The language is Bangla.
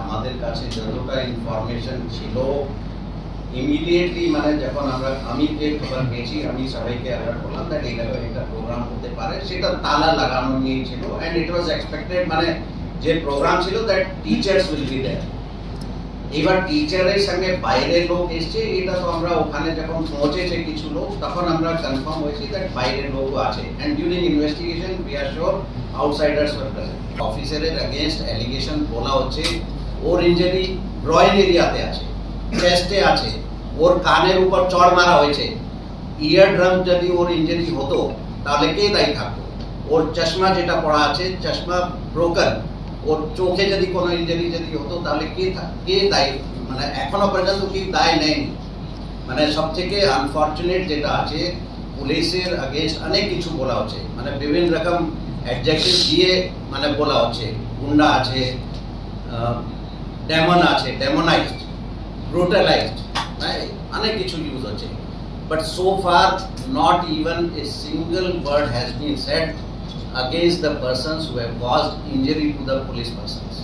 আমাদের কাছে যতটা ইনফরমেশন ছিল ইমিডিয়েটলি মানে যখন আমি যে খবর পেয়েছি আমি সবাইকে অ্যালার্ট করলাম দ্যাট এইভাবে একটা প্রোগ্রাম হতে পারে, সেটা তালা লাগানো নিয়ে ছিল অ্যান্ড ইট ওয়াজ এক্সপেক্টেড মানে যে প্রোগ্রাম ছিল that teachers will be there. এবার টিচারের সঙ্গে বাইরের লোক এসছে, এটা তো আমরা ওখানে যখন পৌঁছেছে কিছু লোক তখন আমরা কনফার্ম হয়েছি দ্যাট বাইরের লোকও আছে and during investigation we are sure outsiders were present. অফিসারের এগেইনস্ট অ্যালিগেশন বলা হচ্ছে ওর ইনজুরি গ্রয়েন এরিয়াতে আছে, চেস্টে আছে, ওর কানের উপর চড় মারা হয়েছে। ইয়ার ড্রাম যদি ওর ইনজুরি হতো তাহলে কে দায়ী থাকতো? ওর চশমা যেটা পড়া আছে চশমা ব্রোকেন, ওর চোখে যদি কোনো ইনজুরি যদি হতো তাহলে কে দায়ী? মানে এখনো পর্যন্ত কি দায় নেই। মানে সব থেকে আনফর্চুনেট যেটা আছে পুলিশের अगेंस्ट অনেক কিছু বলা হচ্ছে, মানে বিভিন্ন রকম অ্যাডজেক্টিভ দিয়ে মানে বলা হচ্ছে, গুন্ডা আছে, ডেমন আছে, ডেমোনাইজড, ব্রুটালাইজড, অনেক কিছু ইউজ হচ্ছে। But so far not even a single word has been said against the persons who have caused injury to the police persons.